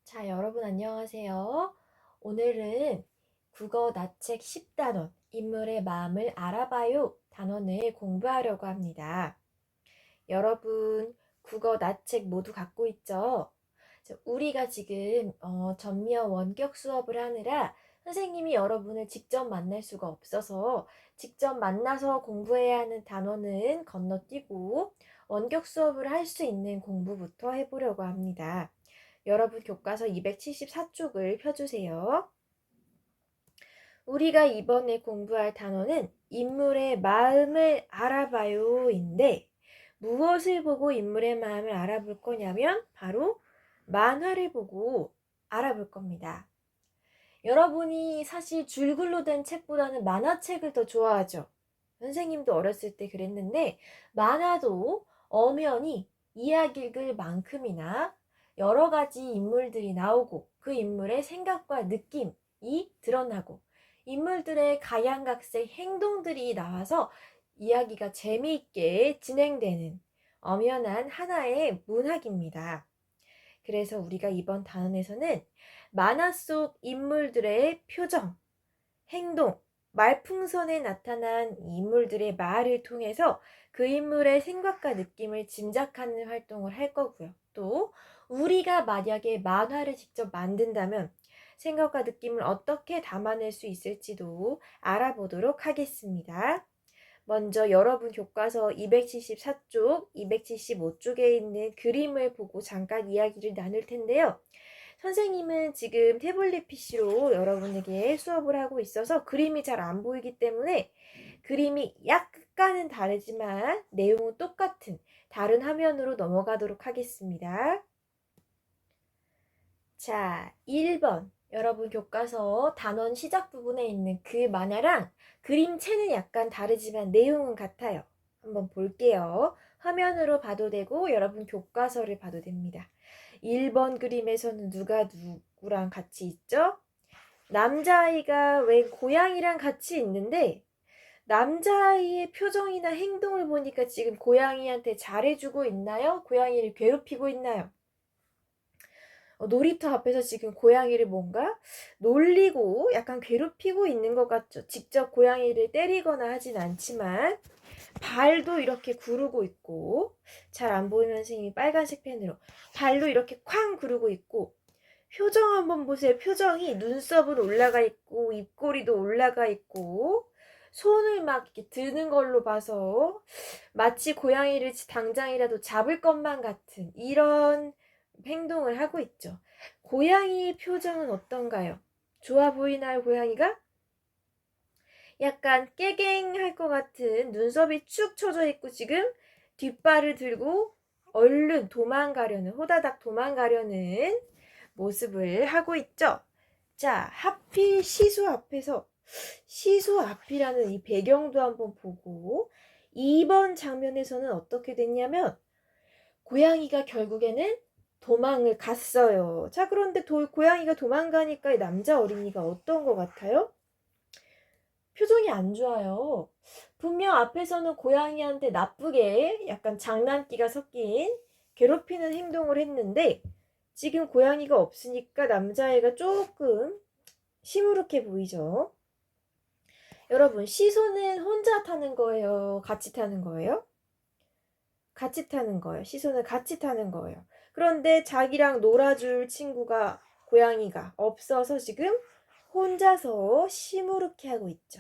자, 여러분 안녕하세요. 오늘은 국어 나책 10단원, 인물의 마음을 알아봐요 단원을 공부하려고 합니다. 여러분, 국어 나책 모두 갖고 있죠? 우리가 지금 전미어 원격 수업을 하느라 선생님이 여러분을 직접 만날 수가 없어서 직접 만나서 공부해야 하는 단원은 건너뛰고 원격 수업을 할 수 있는 공부부터 해보려고 합니다. 여러분 교과서 274쪽을 펴주세요. 우리가 이번에 공부할 단어는 인물의 마음을 알아봐요인데 무엇을 보고 인물의 마음을 알아볼 거냐면 바로 만화를 보고 알아볼 겁니다. 여러분이 사실 줄글로 된 책보다는 만화책을 더 좋아하죠. 선생님도 어렸을 때 그랬는데 만화도 엄연히 이야기 읽을 만큼이나 여러 가지 인물들이 나오고 그 인물의 생각과 느낌이 드러나고 인물들의 각양각색 행동들이 나와서 이야기가 재미있게 진행되는 엄연한 하나의 문학입니다. 그래서 우리가 이번 단원에서는 만화 속 인물들의 표정, 행동, 말풍선에 나타난 인물들의 말을 통해서 그 인물의 생각과 느낌을 짐작하는 활동을 할 거고요. 또 우리가 만약에 만화를 직접 만든다면 생각과 느낌을 어떻게 담아낼 수 있을지도 알아보도록 하겠습니다. 먼저 여러분 교과서 274쪽, 275쪽에 있는 그림을 보고 잠깐 이야기를 나눌 텐데요. 선생님은 지금 태블릿 PC로 여러분에게 수업을 하고 있어서 그림이 잘 안 보이기 때문에 그림이 약간은 다르지만 내용은 똑같은 다른 화면으로 넘어가도록 하겠습니다. 자, 1번. 여러분 교과서 단원 시작 부분에 있는 그 만화랑 그림체는 약간 다르지만 내용은 같아요. 한번 볼게요. 화면으로 봐도 되고 여러분 교과서를 봐도 됩니다. 1번 그림에서는 누가 누구랑 같이 있죠? 남자아이가 웬 고양이랑 같이 있는데 남자아이의 표정이나 행동을 보니까 지금 고양이한테 잘해주고 있나요? 고양이를 괴롭히고 있나요? 놀이터 앞에서 지금 고양이를 뭔가 놀리고 약간 괴롭히고 있는 것 같죠. 직접 고양이를 때리거나 하진 않지만 발도 이렇게 구르고 있고, 잘 안 보이면 선생님이 빨간색 펜으로 발도 이렇게 쾅 구르고 있고, 표정 한번 보세요. 표정이 눈썹은 올라가 있고 입꼬리도 올라가 있고 손을 막 이렇게 드는 걸로 봐서 마치 고양이를 당장이라도 잡을 것만 같은 이런 행동을 하고 있죠. 고양이의 표정은 어떤가요? 좋아 보이나요, 고양이가? 약간 깨갱할 것 같은 눈썹이 축 처져 있고 지금 뒷발을 들고 얼른 도망가려는, 호다닥 도망가려는 모습을 하고 있죠. 자, 하필 시수 앞에서 시수 앞이라는 이 배경도 한번 보고 2번 장면에서는 어떻게 됐냐면 고양이가 결국에는 도망을 갔어요. 자, 그런데 고양이가 도망가니까 이 남자 어린이가 어떤 것 같아요? 표정이 안 좋아요. 분명 앞에서는 고양이한테 나쁘게 약간 장난기가 섞인 괴롭히는 행동을 했는데 지금 고양이가 없으니까 남자애가 조금 시무룩해 보이죠. 여러분, 시소는 혼자 타는 거예요? 같이 타는 거예요? 같이 타는 거예요. 시소는 같이 타는 거예요. 그런데 자기랑 놀아줄 친구가, 고양이가 없어서 지금 혼자서 시무룩해 하고 있죠.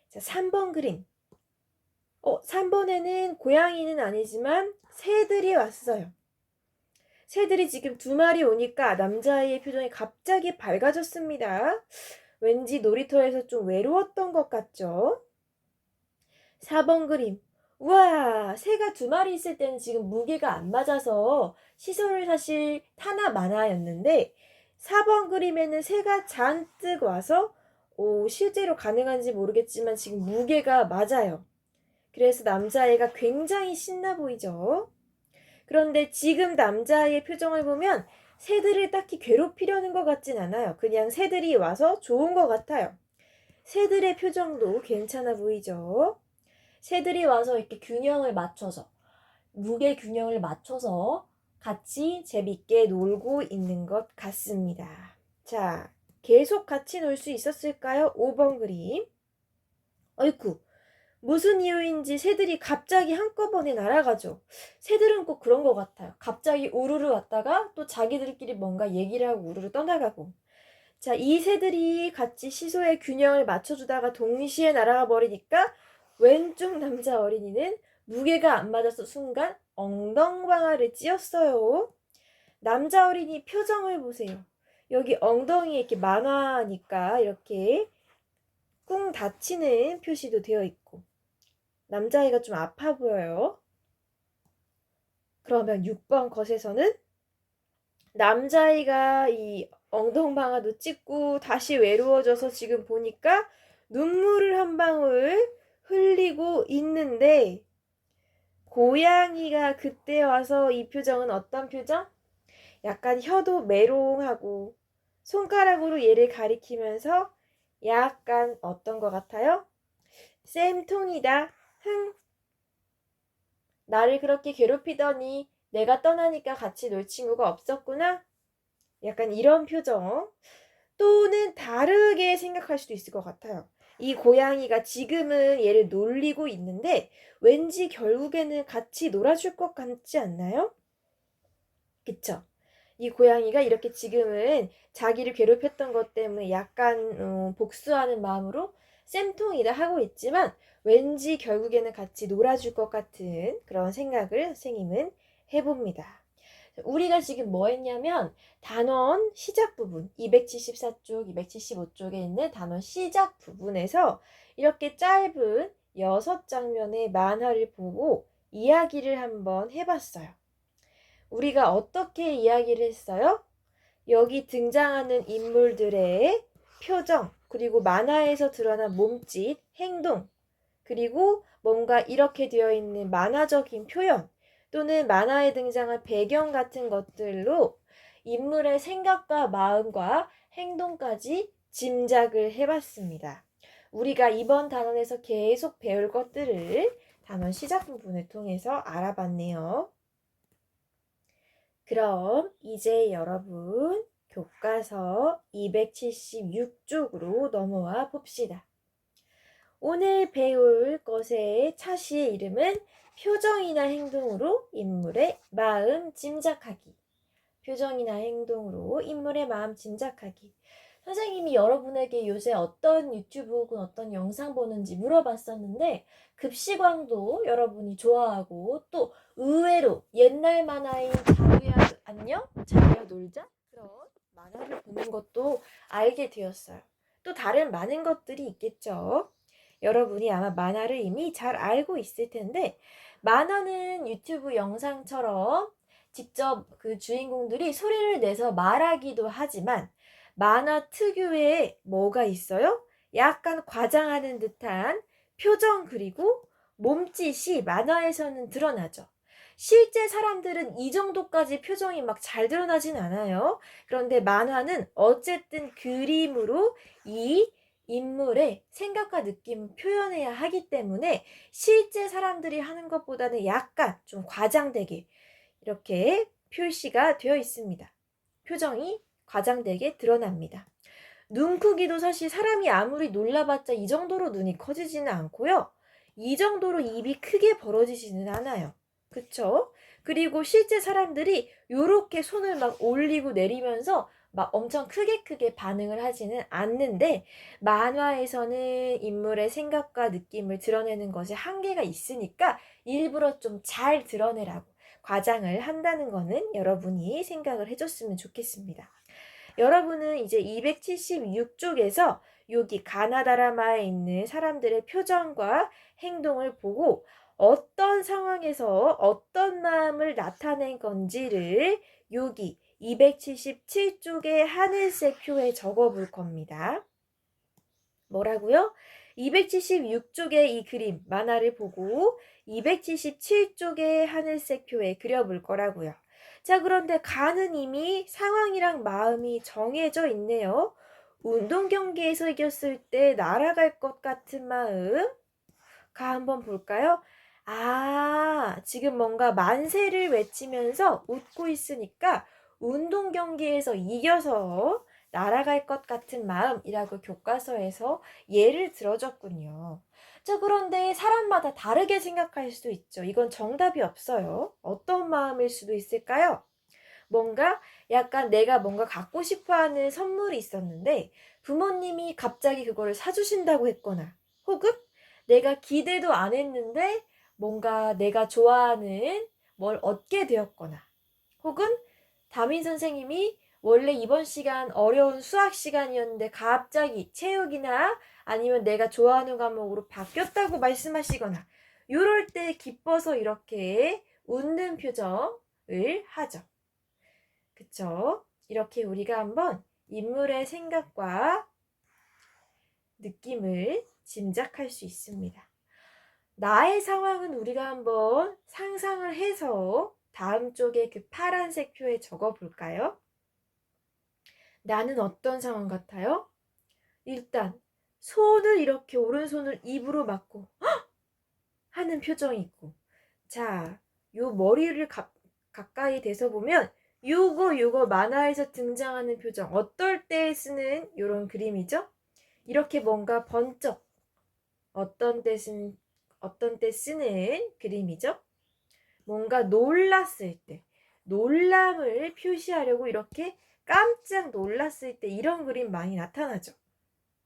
자, 3번 그림. 3번에는 고양이는 아니지만 새들이 왔어요. 새들이 지금 2마리 오니까 남자아이의 표정이 갑자기 밝아졌습니다. 왠지 놀이터에서 좀 외로웠던 것 같죠? 4번 그림. 우와, 새가 2마리 있을 때는 지금 무게가 안 맞아서 시선을 사실 타나 마나였는데 4번 그림에는 새가 잔뜩 와서 실제로 가능한지 모르겠지만 지금 무게가 맞아요. 그래서 남자애가 굉장히 신나 보이죠? 그런데 지금 남자아이의 표정을 보면 새들을 딱히 괴롭히려는 것 같진 않아요. 그냥 새들이 와서 좋은 것 같아요. 새들의 표정도 괜찮아 보이죠? 새들이 와서 이렇게 균형을 맞춰서, 무게 균형을 맞춰서 같이 재밌게 놀고 있는 것 같습니다. 자, 계속 같이 놀 수 있었을까요? 5번 그림. 어이쿠, 무슨 이유인지 새들이 갑자기 한꺼번에 날아가죠. 새들은 꼭 그런 것 같아요. 갑자기 우르르 왔다가 또 자기들끼리 뭔가 얘기를 하고 우르르 떠나가고. 자, 이 새들이 같이 시소의 균형을 맞춰주다가 동시에 날아가 버리니까 왼쪽 남자 어린이는 무게가 안 맞아서 순간 엉덩방아를 찧었어요. 남자 어린이 표정을 보세요. 여기 엉덩이에 이렇게 만화니까 이렇게 꿍 다치는 표시도 되어 있고 남자애가 좀 아파 보여요. 그러면 6번 것에서는 남자아이가 이 엉덩방아도 찢고 다시 외로워져서 지금 보니까 눈물을 한 방울 흘리고 있는데 고양이가 그때 와서 이 표정은 어떤 표정? 약간 혀도 메롱하고 손가락으로 얘를 가리키면서 약간 어떤 것 같아요? 쌤통이다. 흥. 나를 그렇게 괴롭히더니 내가 떠나니까 같이 놀 친구가 없었구나. 약간 이런 표정. 또는 다르게 생각할 수도 있을 것 같아요. 이 고양이가 지금은 얘를 놀리고 있는데 왠지 결국에는 같이 놀아줄 것 같지 않나요? 그쵸? 이 고양이가 이렇게 지금은 자기를 괴롭혔던 것 때문에 약간 복수하는 마음으로 쌤통이다 하고 있지만 왠지 결국에는 같이 놀아줄 것 같은 그런 생각을 선생님은 해봅니다. 우리가 지금 뭐 했냐면 단원 시작 부분 274쪽, 275쪽에 있는 단원 시작 부분에서 이렇게 짧은 6장면의 만화를 보고 이야기를 한번 해봤어요. 우리가 어떻게 이야기를 했어요? 여기 등장하는 인물들의 표정, 그리고 만화에서 드러난 몸짓, 행동, 그리고 뭔가 이렇게 되어 있는 만화적인 표현 또는 만화에 등장한 배경 같은 것들로 인물의 생각과 마음과 행동까지 짐작을 해봤습니다. 우리가 이번 단원에서 계속 배울 것들을 단원 시작 부분을 통해서 알아봤네요. 그럼 이제 여러분 교과서 276쪽으로 넘어와 봅시다. 오늘 배울 것의 차시의 이름은 표정이나 행동으로 인물의 마음 짐작하기. 표정이나 행동으로 인물의 마음 짐작하기. 선생님이 여러분에게 요새 어떤 유튜브 혹은 어떤 영상 보는지 물어봤었는데 급식왕도 여러분이 좋아하고 또 의외로 옛날 만화인 자두야 안녕? 자두야 놀자? 그런 만화를 보는 것도 알게 되었어요. 또 다른 많은 것들이 있겠죠. 여러분이 아마 만화를 이미 잘 알고 있을 텐데 만화는 유튜브 영상처럼 직접 그 주인공들이 소리를 내서 말하기도 하지만 만화 특유의 뭐가 있어요? 약간 과장하는 듯한 표정 그리고 몸짓이 만화에서는 드러나죠. 실제 사람들은 이 정도까지 표정이 막 잘 드러나진 않아요. 그런데 만화는 어쨌든 그림으로 이 인물의 생각과 느낌을 표현해야 하기 때문에 실제 사람들이 하는 것보다는 약간 좀 과장되게 이렇게 표시가 되어 있습니다. 표정이 과장되게 드러납니다. 눈 크기도 사실 사람이 아무리 놀라봤자 이 정도로 눈이 커지지는 않고요. 이 정도로 입이 크게 벌어지지는 않아요. 그쵸? 그리고 실제 사람들이 이렇게 손을 막 올리고 내리면서 막 엄청 크게 반응을 하지는 않는데 만화에서는 인물의 생각과 느낌을 드러내는 것에 한계가 있으니까 일부러 좀 잘 드러내라고 과장을 한다는 거는 여러분이 생각을 해줬으면 좋겠습니다. 여러분은 이제 276쪽에서 여기 가나다라마에 있는 사람들의 표정과 행동을 보고 어떤 상황에서 어떤 마음을 나타낸 건지를 여기 277쪽의 하늘색 표에 적어 볼 겁니다. 뭐라고요? 276쪽의 이 그림, 만화를 보고 277쪽의 하늘색 표에 그려볼 거라고요. 자, 그런데 가는 이미 상황이랑 마음이 정해져 있네요. 운동 경기에서 이겼을 때 날아갈 것 같은 마음. 가 한번 볼까요? 아, 지금 뭔가 만세를 외치면서 웃고 있으니까 운동 경기에서 이겨서 날아갈 것 같은 마음이라고 교과서에서 예를 들어줬군요. 자, 그런데 사람마다 다르게 생각할 수도 있죠. 이건 정답이 없어요. 어떤 마음일 수도 있을까요? 뭔가 약간 내가 뭔가 갖고 싶어 하는 선물이 있었는데 부모님이 갑자기 그거를 사주신다고 했거나 혹은 내가 기대도 안 했는데 뭔가 내가 좋아하는 뭘 얻게 되었거나 혹은 담임 선생님이 원래 이번 시간 어려운 수학 시간이었는데 갑자기 체육이나 아니면 내가 좋아하는 과목으로 바뀌었다고 말씀하시거나 이럴 때 기뻐서 이렇게 웃는 표정을 하죠. 그쵸? 이렇게 우리가 한번 인물의 생각과 느낌을 짐작할 수 있습니다. 나의 상황은 우리가 한번 상상을 해서 다음 쪽에 그 파란색 표에 적어 볼까요? 나는 어떤 상황 같아요? 일단 손을 이렇게 오른손을 입으로 막고 하는 표정이 있고, 자, 요 머리를 가까이 대서 보면 요거 만화에서 등장하는 표정, 어떨 때 쓰는 요런 그림이죠? 이렇게 뭔가 번쩍 어떤 때 쓰는 그림이죠? 뭔가 놀랐을 때, 놀람을 표시하려고 이렇게 깜짝 놀랐을 때 이런 그림 많이 나타나죠.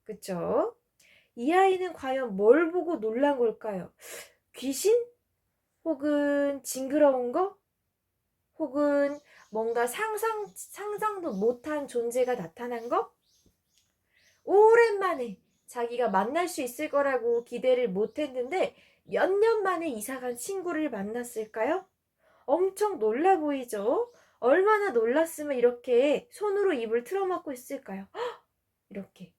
그쵸? 이 아이는 과연 뭘 보고 놀란 걸까요? 귀신? 혹은 징그러운 거? 혹은 뭔가 상상도 못한 존재가 나타난 거? 오랜만에 자기가 만날 수 있을 거라고 기대를 못 했는데 몇 년 만에 이사간 친구를 만났을까요? 엄청 놀라 보이죠? 얼마나 놀랐으면 이렇게 손으로 입을 틀어막고 있을까요? 이렇게.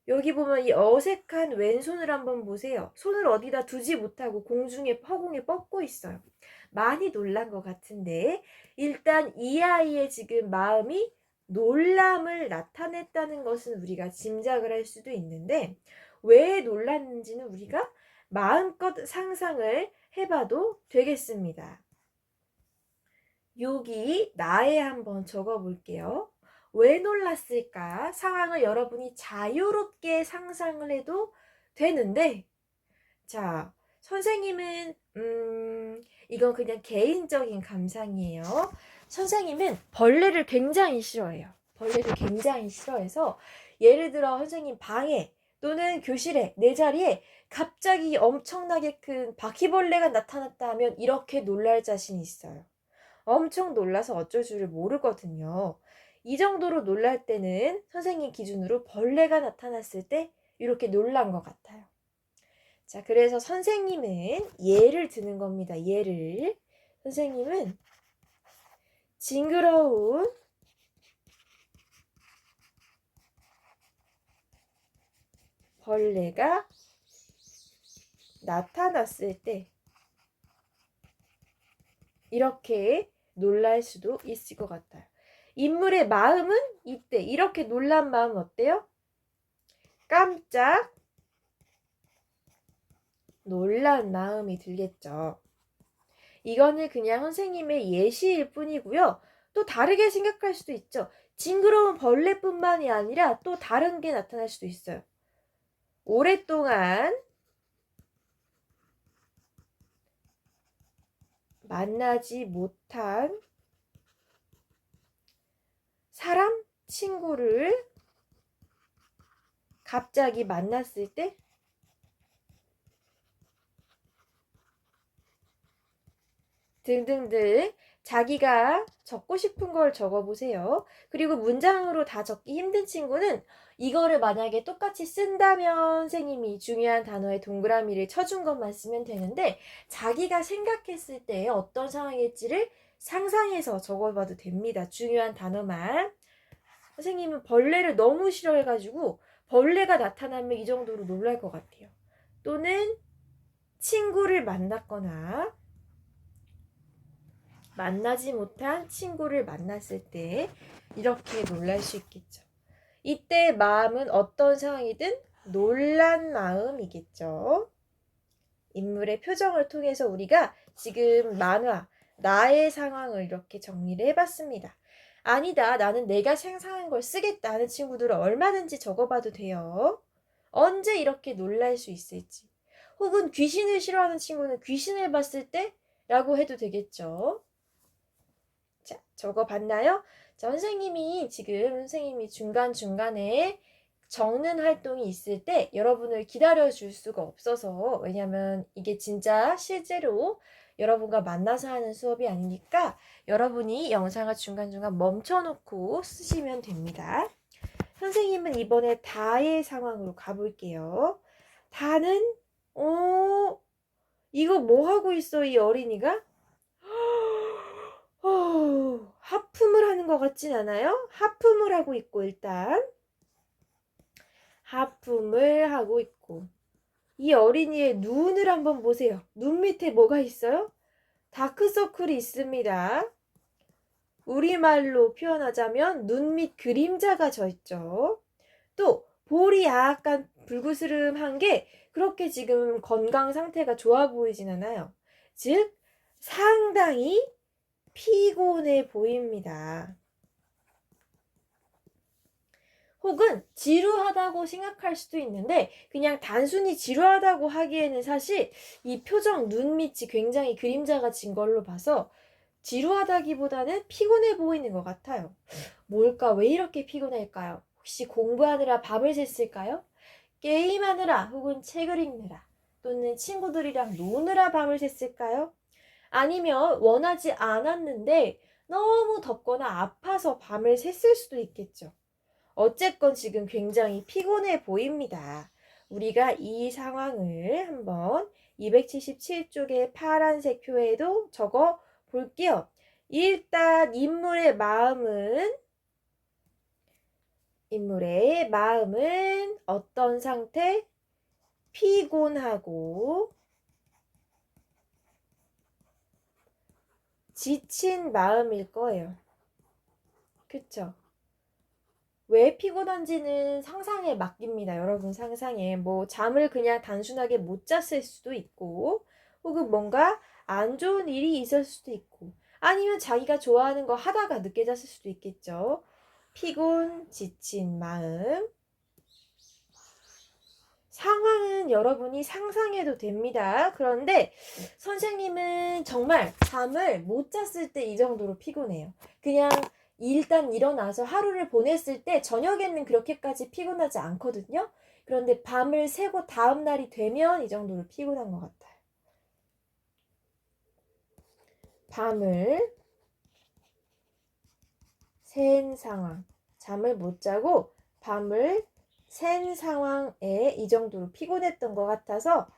여기 보면 이 어색한 왼손을 한번 보세요. 손을 어디다 두지 못하고 공중에 허공에 뻗고 있어요. 많이 놀란 것 같은데 일단 이 아이의 지금 마음이 놀람을 나타냈다는 것은 우리가 짐작을 할 수도 있는데 왜 놀랐는지는 우리가 마음껏 상상을 해봐도 되겠습니다. 여기 나에 한번 적어 볼게요. 왜 놀랐을까? 상황을 여러분이 자유롭게 상상을 해도 되는데, 자, 선생님은, 이건 그냥 개인적인 감상이에요. 선생님은 벌레를 굉장히 싫어해요. 벌레를 굉장히 싫어해서, 예를 들어 선생님 방에 또는 교실에, 내 자리에 갑자기 엄청나게 큰 바퀴벌레가 나타났다 하면 이렇게 놀랄 자신이 있어요. 엄청 놀라서 어쩔 줄을 모르거든요. 이 정도로 놀랄 때는 선생님 기준으로 벌레가 나타났을 때 이렇게 놀란 것 같아요. 자, 그래서 선생님은 예를 드는 겁니다. 예를. 선생님은 징그러운 벌레가 나타났을 때 이렇게 놀랄 수도 있을 것 같아요. 인물의 마음은 이때 이렇게 놀란 마음 어때요? 깜짝 놀란 마음이 들겠죠. 이거는 그냥 선생님의 예시일 뿐이고요. 또 다르게 생각할 수도 있죠. 징그러운 벌레뿐만이 아니라 또 다른 게 나타날 수도 있어요. 오랫동안 만나지 못한 사람, 친구를 갑자기 만났을 때 등등등 자기가 적고 싶은 걸 적어보세요. 그리고 문장으로 다 적기 힘든 친구는 이거를 만약에 똑같이 쓴다면 선생님이 중요한 단어에 동그라미를 쳐준 것만 쓰면 되는데 자기가 생각했을 때 어떤 상황일지를 상상해서 적어봐도 됩니다. 중요한 단어만. 선생님은 벌레를 너무 싫어해가지고 벌레가 나타나면 이 정도로 놀랄 것 같아요. 또는 친구를 만났거나 만나지 못한 친구를 만났을 때 이렇게 놀랄 수 있겠죠. 이때 마음은 어떤 상황이든 놀란 마음이겠죠. 인물의 표정을 통해서 우리가 지금 만화, 나의 상황을 이렇게 정리를 해봤습니다. 아니다, 나는 내가 생각한 걸 쓰겠다 하는 친구들은 얼마든지 적어봐도 돼요. 언제 이렇게 놀랄 수 있을지. 혹은 귀신을 싫어하는 친구는 귀신을 봤을 때 라고 해도 되겠죠. 자, 적어봤나요? 자, 선생님이 중간중간에 적는 활동이 있을 때 여러분을 기다려줄 수가 없어서, 왜냐면 이게 진짜 실제로 여러분과 만나서 하는 수업이 아니니까 여러분이 영상을 중간중간 멈춰놓고 쓰시면 됩니다. 선생님은 이번에 다의 상황으로 가볼게요. 다는 이거 뭐 하고 있어, 이 어린이가? 하품을 하는 것 같진 않아요? 하품을 하고 있고, 일단 하품을 하고 있고, 이 어린이의 눈을 한번 보세요. 눈 밑에 뭐가 있어요? 다크서클이 있습니다. 우리말로 표현하자면 눈 밑 그림자가 져 있죠. 또 볼이 약간 불그스름한 게 그렇게 지금 건강 상태가 좋아 보이진 않아요. 즉 상당히 피곤해 보입니다. 혹은 지루하다고 생각할 수도 있는데 그냥 단순히 지루하다고 하기에는 사실 이 표정 눈 밑이 굉장히 그림자가 진 걸로 봐서 지루하다기보다는 피곤해 보이는 것 같아요. 뭘까? 왜 이렇게 피곤할까요? 혹시 공부하느라 밤을 샜을까요? 게임하느라 혹은 책을 읽느라 또는 친구들이랑 노느라 밤을 샜을까요? 아니면 원하지 않았는데 너무 덥거나 아파서 밤을 샜을 수도 있겠죠. 어쨌건 지금 굉장히 피곤해 보입니다. 우리가 이 상황을 한번 277쪽의 파란색 표에도 적어 볼게요. 일단 인물의 마음은 어떤 상태? 피곤하고 지친 마음일 거예요. 그쵸? 왜 피곤한지는 상상에 맡깁니다. 여러분 상상에. 뭐 잠을 그냥 단순하게 못 잤을 수도 있고 혹은 뭔가 안 좋은 일이 있을 수도 있고 아니면 자기가 좋아하는 거 하다가 늦게 잤을 수도 있겠죠. 피곤, 지친 마음. 상황은 여러분이 상상해도 됩니다. 그런데 선생님은 정말 잠을 못 잤을 때 이 정도로 피곤해요. 그냥 일단 일어나서 하루를 보냈을 때 저녁에는 그렇게까지 피곤하지 않거든요. 그런데 밤을 새고 다음 날이 되면 이 정도로 피곤한 것 같아요. 밤을 샌 상황. 잠을 못 자고 밤을 샌 상황에 이 정도로 피곤했던 것 같아서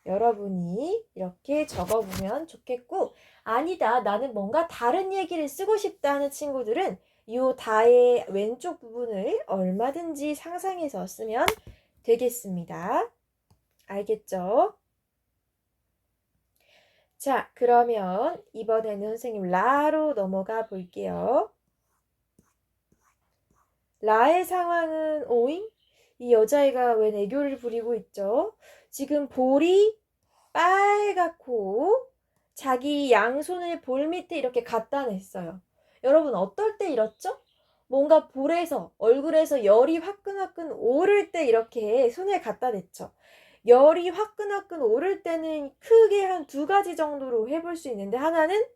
여러분이 이렇게 적어보면 좋겠고, 아니다, 나는 뭔가 다른 얘기를 쓰고 싶다 하는 친구들은 이 다의 왼쪽 부분을 얼마든지 상상해서 쓰면 되겠습니다. 알겠죠? 자, 그러면 이번에는 선생님 라로 넘어가 볼게요. 라의 상황은 오잉? 이 여자애가 웬 애교를 부리고 있죠? 지금 볼이 빨갛고 자기 양손을 볼 밑에 이렇게 갖다 냈어요. 여러분 어떨 때 이렇죠? 뭔가 볼에서 얼굴에서 열이 화끈화끈 오를 때 이렇게 손을 갖다 댔죠. 열이 화끈화끈 오를 때는 크게 한 두 가지 정도로 해볼 수 있는데 하나는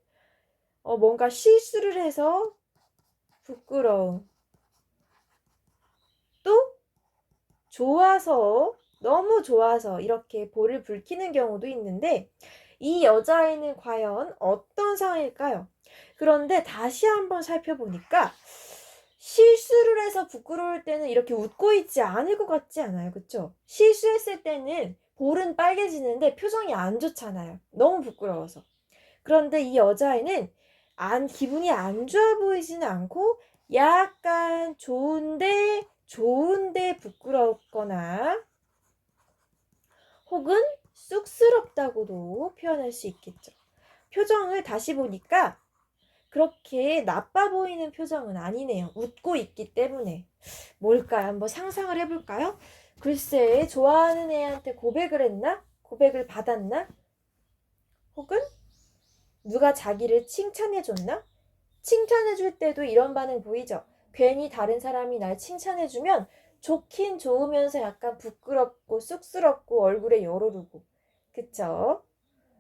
뭔가 실수를 해서 부끄러움. 또 좋아서 너무 좋아서 이렇게 볼을 붉히는 경우도 있는데 이 여자애는 과연 어떤 상황일까요? 그런데 다시 한번 살펴보니까 실수를 해서 부끄러울 때는 이렇게 웃고 있지 않을 것 같지 않아요? 그쵸? 실수했을 때는 볼은 빨개지는데 표정이 안 좋잖아요. 너무 부끄러워서. 그런데 이 여자애는 기분이 안 좋아 보이지는 않고 약간 좋은데 부끄럽거나 혹은 쑥스럽다고도 표현할 수 있겠죠. 표정을 다시 보니까 그렇게 나빠 보이는 표정은 아니네요. 웃고 있기 때문에. 뭘까요? 한번 상상을 해볼까요? 글쎄, 좋아하는 애한테 고백을 했나? 고백을 받았나? 혹은 누가 자기를 칭찬해줬나? 칭찬해줄 때도 이런 반응 보이죠? 괜히 다른 사람이 날 칭찬해주면 좋긴 좋으면서 약간 부끄럽고 쑥스럽고 얼굴에 열오르고. 그쵸?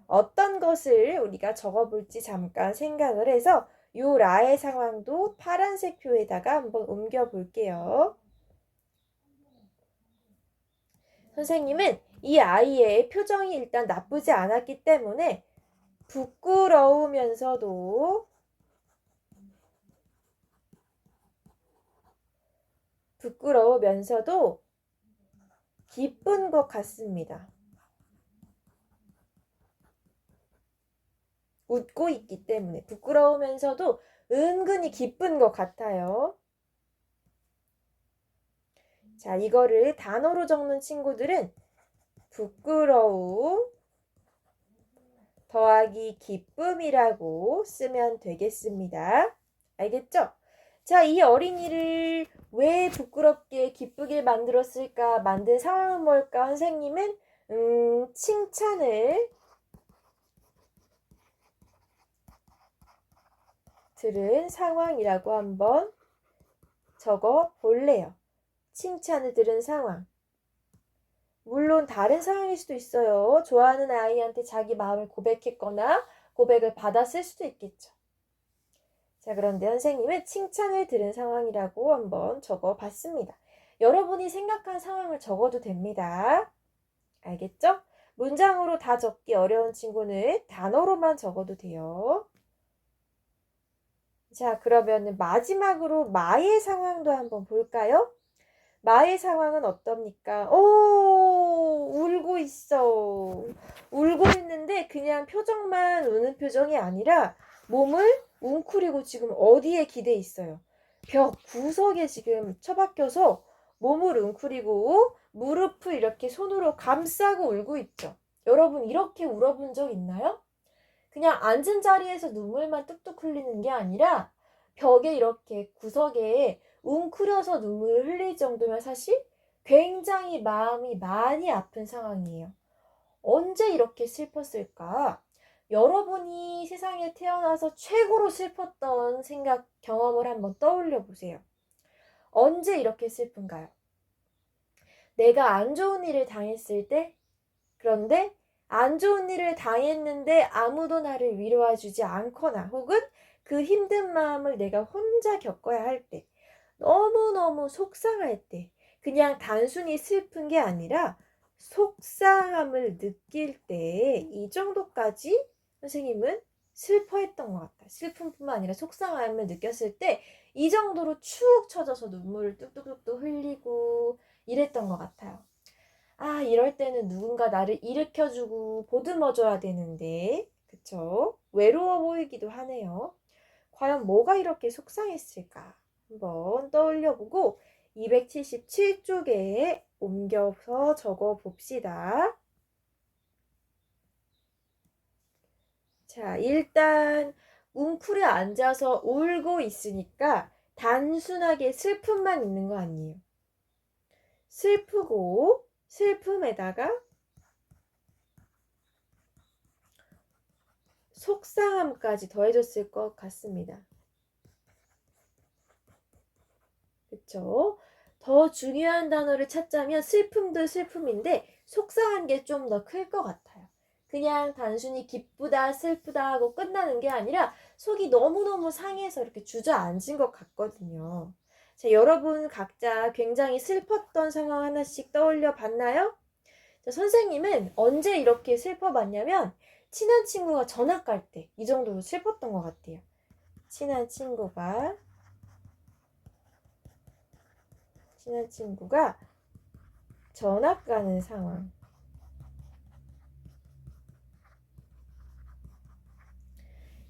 어떤 것을 우리가 적어볼지 잠깐 생각을 해서 요 라의 상황도 파란색 표에다가 한번 옮겨볼게요. 선생님은 이 아이의 표정이 일단 나쁘지 않았기 때문에 부끄러우면서도 기쁜 것 같습니다. 웃고 있기 때문에 부끄러우면서도 은근히 기쁜 것 같아요. 자, 이거를 단어로 적는 친구들은 부끄러움 더하기 기쁨이라고 쓰면 되겠습니다. 알겠죠? 자, 이 어린이를 왜 부끄럽게 기쁘게 만들었을까? 만든 상황은 뭘까? 선생님은 칭찬을 들은 상황이라고 한번 적어 볼래요. 칭찬을 들은 상황. 물론 다른 상황일 수도 있어요. 좋아하는 아이한테 자기 마음을 고백했거나 고백을 받았을 수도 있겠죠. 자, 그런데 선생님은 칭찬을 들은 상황이라고 한번 적어 봤습니다. 여러분이 생각한 상황을 적어도 됩니다. 알겠죠? 문장으로 다 적기 어려운 친구는 단어로만 적어도 돼요. 자, 그러면 마지막으로 마의 상황도 한번 볼까요? 마의 상황은 어떻습니까? 울고 있어. 울고 있는데 그냥 표정만 우는 표정이 아니라 몸을 웅크리고 지금 어디에 기대 있어요? 벽 구석에 지금 처박혀서 몸을 웅크리고 무릎을 이렇게 손으로 감싸고 울고 있죠. 여러분 이렇게 울어본 적 있나요? 그냥 앉은 자리에서 눈물만 뚝뚝 흘리는 게 아니라 벽에 이렇게 구석에 웅크려서 눈물을 흘릴 정도면 사실 굉장히 마음이 많이 아픈 상황이에요. 언제 이렇게 슬펐을까? 여러분이 세상에 태어나서 최고로 슬펐던 생각, 경험을 한번 떠올려 보세요. 언제 이렇게 슬픈가요? 내가 안 좋은 일을 당했을 때? 그런데 안 좋은 일을 당했는데 아무도 나를 위로해주지 않거나 혹은 그 힘든 마음을 내가 혼자 겪어야 할 때, 너무너무 속상할 때, 그냥 단순히 슬픈 게 아니라 속상함을 느낄 때 이 정도까지 선생님은 슬퍼했던 것 같아요. 슬픔뿐만 아니라 속상함을 느꼈을 때 이 정도로 축 처져서 눈물을 뚝뚝뚝뚝 흘리고 이랬던 것 같아요. 아, 이럴 때는 누군가 나를 일으켜주고 보듬어줘야 되는데, 그쵸? 외로워 보이기도 하네요. 과연 뭐가 이렇게 속상했을까? 한번 떠올려보고 277쪽에 옮겨서 적어 봅시다. 자, 일단 웅크려 앉아서 울고 있으니까 단순하게 슬픔만 있는 거 아니에요. 슬프고 슬픔에다가 속상함까지 더해졌을 것 같습니다. 그쵸? 더 중요한 단어를 찾자면 슬픔도 슬픔인데 속상한 게 좀 더 클 것 같아요. 그냥 단순히 기쁘다 슬프다 하고 끝나는 게 아니라 속이 너무너무 상해서 이렇게 주저앉은 것 같거든요. 자, 여러분 각자 굉장히 슬펐던 상황 하나씩 떠올려 봤나요? 자, 선생님은 언제 이렇게 슬퍼봤냐면 친한 친구가 전학 갈 때 이 정도로 슬펐던 것 같아요. 친한 친구가 전학 가는 상황.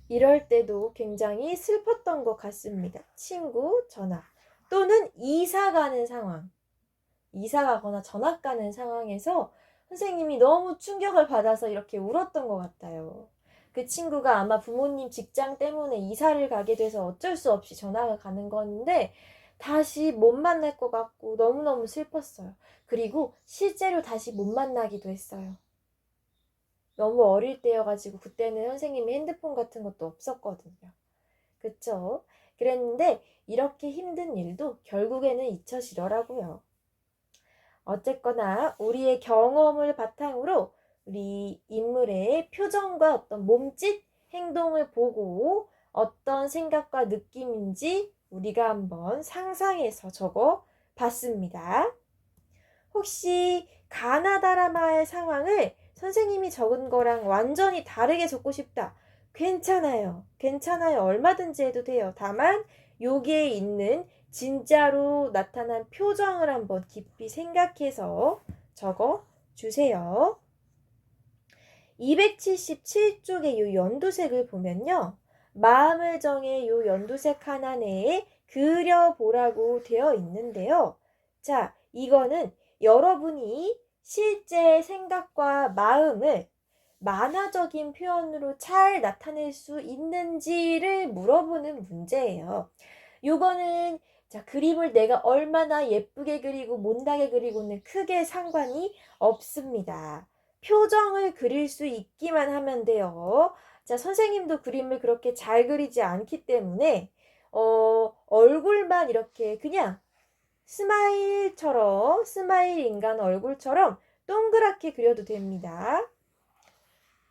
이럴 때도 굉장히 슬펐던 것 같습니다. 친구 전학 또는 이사 가는 상황. 이사 가거나 전학 가는 상황에서 선생님이 너무 충격을 받아서 이렇게 울었던 것 같아요. 그 친구가 아마 부모님 직장 때문에 이사를 가게 돼서 어쩔 수 없이 전학을 가는 건데 다시 못 만날 것 같고 너무너무 슬펐어요. 그리고 실제로 다시 못 만나기도 했어요. 너무 어릴 때여가지고 그때는 선생님이 핸드폰 같은 것도 없었거든요. 그쵸? 그랬는데 이렇게 힘든 일도 결국에는 잊혀지더라고요. 어쨌거나 우리의 경험을 바탕으로 우리 인물의 표정과 어떤 몸짓, 행동을 보고 어떤 생각과 느낌인지 우리가 한번 상상해서 적어 봤습니다. 혹시 가나다라마의 상황을 선생님이 적은 거랑 완전히 다르게 적고 싶다. 괜찮아요. 괜찮아요. 얼마든지 해도 돼요. 다만 여기에 있는 진짜로 나타난 표정을 한번 깊이 생각해서 적어 주세요. 277쪽의 이 연두색을 보면요. 마음을 정해 이 연두색 하나 내에 그려보라고 되어 있는데요. 자, 이거는 여러분이 실제 생각과 마음을 만화적인 표현으로 잘 나타낼 수 있는지를 물어보는 문제예요. 요거는 자, 그림을 내가 얼마나 예쁘게 그리고 못나게 그리고는 크게 상관이 없습니다. 표정을 그릴 수 있기만 하면 돼요. 자, 선생님도 그림을 그렇게 잘 그리지 않기 때문에 얼굴만 이렇게 그냥 스마일처럼 스마일 인간 얼굴처럼 동그랗게 그려도 됩니다.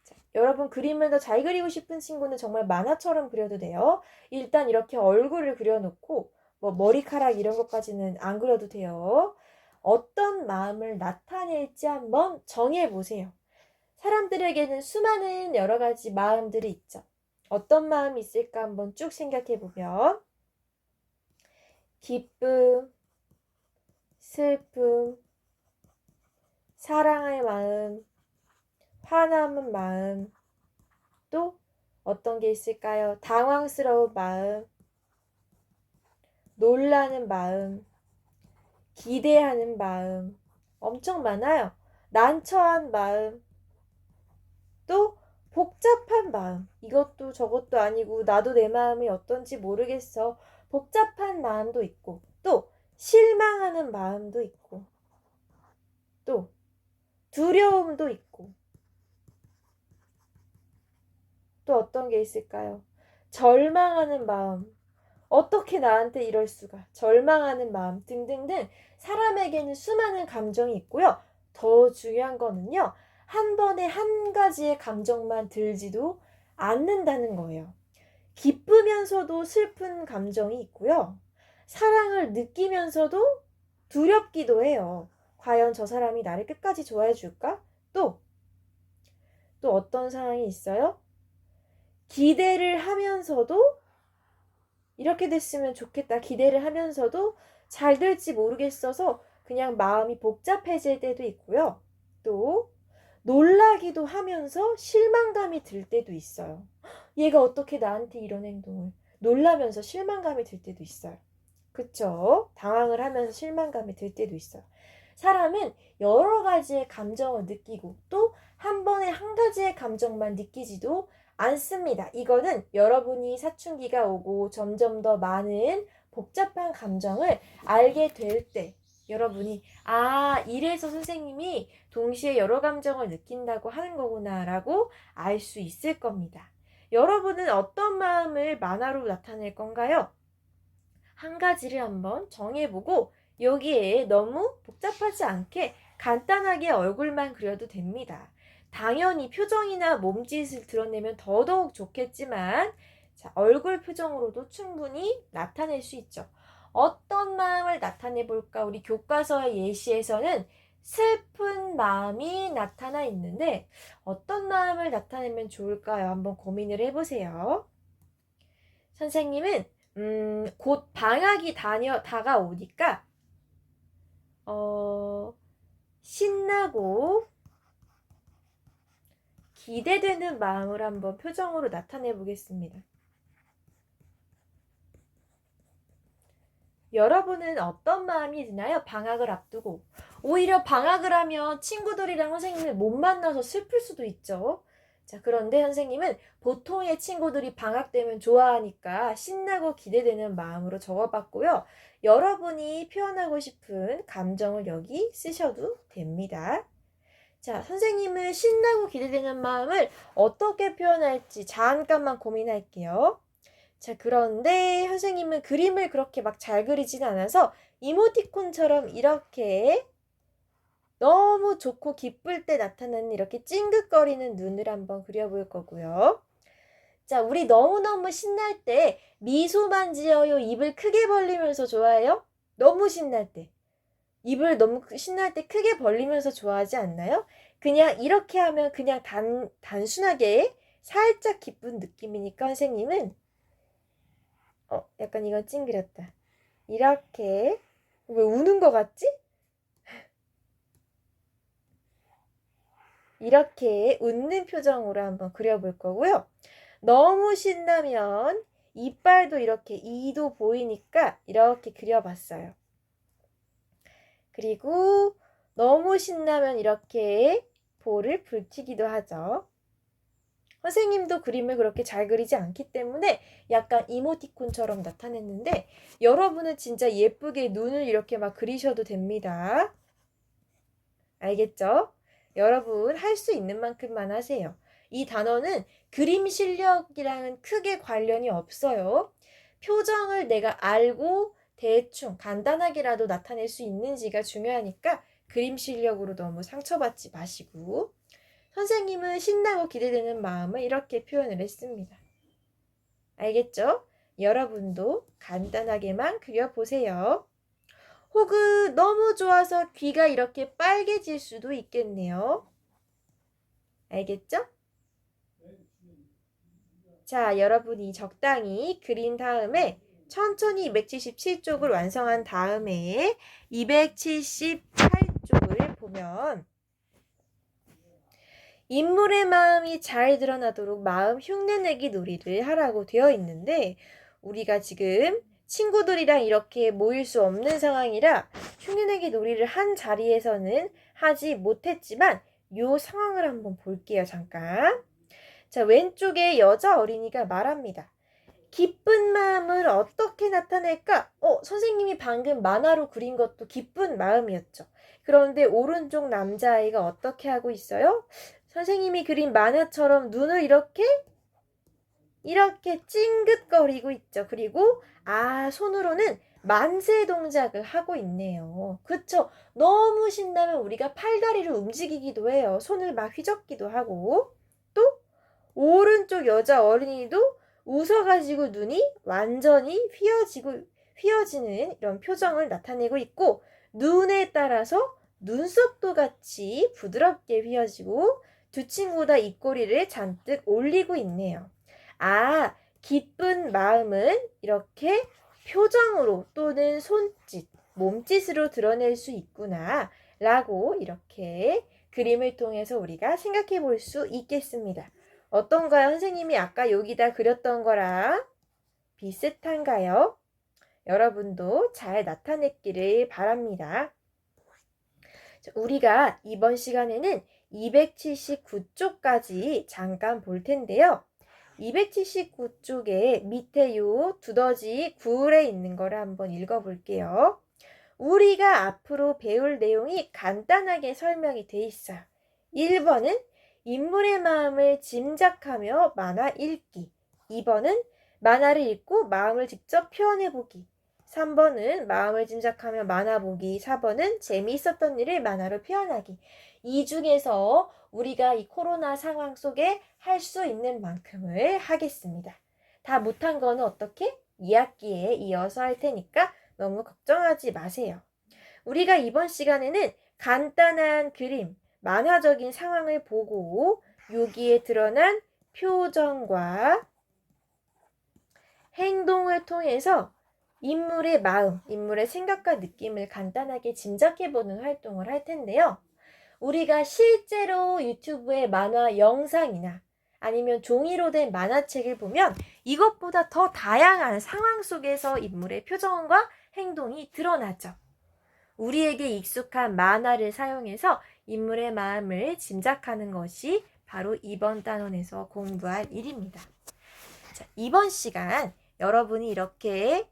자, 여러분 그림을 더 잘 그리고 싶은 친구는 정말 만화처럼 그려도 돼요. 일단 이렇게 얼굴을 그려놓고 뭐 머리카락 이런 것까지는 안 그려도 돼요. 어떤 마음을 나타낼지 한번 정해보세요. 사람들에게는 수많은 여러 가지 마음들이 있죠. 어떤 마음이 있을까 한번 쭉 생각해보면 기쁨, 슬픔, 사랑의 마음, 화남은 마음, 또 어떤 게 있을까요? 당황스러운 마음, 놀라는 마음, 기대하는 마음, 엄청 많아요. 난처한 마음, 또 복잡한 마음. 이것도 저것도 아니고 나도 내 마음이 어떤지 모르겠어. 복잡한 마음도 있고, 또 실망하는 마음도 있고, 또 두려움도 있고, 또 어떤 게 있을까요? 절망하는 마음. 어떻게 나한테 이럴 수가. 절망하는 마음 등등등 사람에게는 수많은 감정이 있고요. 더 중요한 거는요. 한 번에 한 가지의 감정만 들지도 않는다는 거예요. 기쁘면서도 슬픈 감정이 있고요. 사랑을 느끼면서도 두렵기도 해요. 과연 저 사람이 나를 끝까지 좋아해 줄까? 또 어떤 상황이 있어요? 기대를 하면서도 이렇게 됐으면 좋겠다 기대를 하면서도 잘 될지 모르겠어서 그냥 마음이 복잡해질 때도 있고요. 또 놀라기도 하면서 실망감이 들 때도 있어요. 얘가 어떻게 나한테 이런 행동을 놀라면서 실망감이 들 때도 있어요. 그쵸? 당황을 하면서 실망감이 들 때도 있어요. 사람은 여러 가지의 감정을 느끼고 또 한 번에 한 가지의 감정만 느끼지도 않습니다. 이거는 여러분이 사춘기가 오고 점점 더 많은 복잡한 감정을 알게 될 때 여러분이 이래서 선생님이 동시에 여러 감정을 느낀다고 하는 거구나 라고 알 수 있을 겁니다. 여러분은 어떤 마음을 만화로 나타낼 건가요? 한 가지를 한번 정해보고 여기에 너무 복잡하지 않게 간단하게 얼굴만 그려도 됩니다. 당연히 표정이나 몸짓을 드러내면 더더욱 좋겠지만 자, 얼굴 표정으로도 충분히 나타낼 수 있죠. 어떤 마음을 나타내 볼까? 우리 교과서의 예시에서는 슬픈 마음이 나타나 있는데 어떤 마음을 나타내면 좋을까요? 한번 고민을 해보세요. 선생님은 곧 방학이 다가오니까 신나고 기대되는 마음을 한번 표정으로 나타내 보겠습니다. 여러분은 어떤 마음이 드나요? 방학을 앞두고. 오히려 방학을 하면 친구들이랑 선생님을 못 만나서 슬플 수도 있죠. 자, 그런데 선생님은 보통의 친구들이 방학 되면 좋아하니까 신나고 기대되는 마음으로 적어봤고요. 여러분이 표현하고 싶은 감정을 여기 쓰셔도 됩니다. 자, 선생님은 신나고 기대되는 마음을 어떻게 표현할지 잠깐만 고민할게요. 자, 그런데 선생님은 그림을 그렇게 막 잘 그리진 않아서 이모티콘처럼 이렇게 너무 좋고 기쁠 때 나타나는 이렇게 찡긋거리는 눈을 한번 그려볼 거고요. 자, 우리 너무너무 신날 때 미소만 지어요? 입을 크게 벌리면서 좋아해요? 너무 신날 때. 입을 너무 신날 때 크게 벌리면서 좋아하지 않나요? 그냥 이렇게 하면 그냥 단순하게 살짝 기쁜 느낌이니까 선생님은 약간 이건 찡그렸다. 이렇게 왜 우는 것 같지? 이렇게 웃는 표정으로 한번 그려볼 거고요. 너무 신나면 이빨도 이렇게 이도 보이니까 이렇게 그려봤어요. 그리고 너무 신나면 이렇게 볼을 붉히기도 하죠. 선생님도 그림을 그렇게 잘 그리지 않기 때문에 약간 이모티콘처럼 나타냈는데 여러분은 진짜 예쁘게 눈을 이렇게 막 그리셔도 됩니다. 알겠죠? 여러분 할 수 있는 만큼만 하세요. 이 단어는 그림 실력이랑은 크게 관련이 없어요. 표정을 내가 알고 대충 간단하게라도 나타낼 수 있는지가 중요하니까 그림 실력으로 너무 상처받지 마시고 선생님은 신나고 기대되는 마음을 이렇게 표현을 했습니다. 알겠죠? 여러분도 간단하게만 그려보세요. 혹은 너무 좋아서 귀가 이렇게 빨개질 수도 있겠네요. 알겠죠? 자, 여러분이 적당히 그린 다음에 천천히 277쪽을 완성한 다음에 278쪽을 보면 인물의 마음이 잘 드러나도록 마음 흉내내기 놀이를 하라고 되어 있는데 우리가 지금 친구들이랑 이렇게 모일 수 없는 상황이라 흉내내기 놀이를 한 자리에서는 하지 못했지만 이 상황을 한번 볼게요. 잠깐. 자, 왼쪽에 여자 어린이가 말합니다. 기쁜 마음을 어떻게 나타낼까? 선생님이 방금 만화로 그린 것도 기쁜 마음이었죠. 그런데 오른쪽 남자아이가 어떻게 하고 있어요? 선생님이 그린 만화처럼 눈을 이렇게 찡긋거리고 있죠. 그리고 손으로는 만세 동작을 하고 있네요. 그쵸? 너무 신나면 우리가 팔다리를 움직이기도 해요. 손을 막 휘젓기도 하고. 또 오른쪽 여자 어린이도 웃어가지고 눈이 완전히 휘어지는 이런 표정을 나타내고 있고 눈에 따라서 눈썹도 같이 부드럽게 휘어지고 두 친구 다 입꼬리를 잔뜩 올리고 있네요. 기쁜 마음은 이렇게 표정으로 또는 손짓, 몸짓으로 드러낼 수 있구나 라고 이렇게 그림을 통해서 우리가 생각해 볼 수 있겠습니다. 어떤가요? 선생님이 아까 여기다 그렸던 거랑 비슷한가요? 여러분도 잘 나타냈기를 바랍니다. 우리가 이번 시간에는 279쪽까지 잠깐 볼 텐데요. 279쪽에 밑에 요 두더지 구울에 있는 거를 한번 읽어볼게요. 우리가 앞으로 배울 내용이 간단하게 설명이 돼 있어요. 1번은 인물의 마음을 짐작하며 만화 읽기. 2번은 만화를 읽고 마음을 직접 표현해보기. 3번은 마음을 짐작하며 만화 보기. 4번은 재미있었던 일을 만화로 표현하기. 이 중에서 우리가 이 코로나 상황 속에 할 수 있는 만큼을 하겠습니다. 다 못한 거는 어떻게? 2학기에 이어서 할 테니까 너무 걱정하지 마세요. 우리가 이번 시간에는 간단한 그림, 만화적인 상황을 보고 여기에 드러난 표정과 행동을 통해서 인물의 마음, 인물의 생각과 느낌을 간단하게 짐작해보는 활동을 할 텐데요. 우리가 실제로 유튜브의 만화 영상이나 아니면 종이로 된 만화책을 보면 이것보다 더 다양한 상황 속에서 인물의 표정과 행동이 드러나죠. 우리에게 익숙한 만화를 사용해서 인물의 마음을 짐작하는 것이 바로 이번 단원에서 공부할 일입니다. 자, 이번 시간 여러분이 이렇게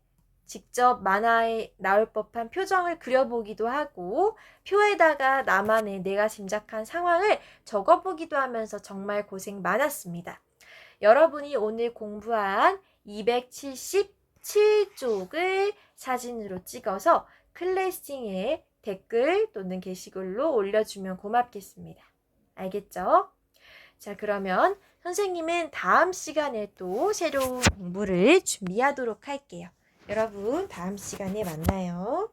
직접 만화에 나올 법한 표정을 그려보기도 하고 표에다가 나만의 내가 짐작한 상황을 적어보기도 하면서 정말 고생 많았습니다. 여러분이 오늘 공부한 277쪽을 사진으로 찍어서 클래싱에 댓글 또는 게시글로 올려주면 고맙겠습니다. 알겠죠? 자, 그러면 선생님은 다음 시간에 또 새로운 공부를 준비하도록 할게요. 여러분, 다음 시간에 만나요.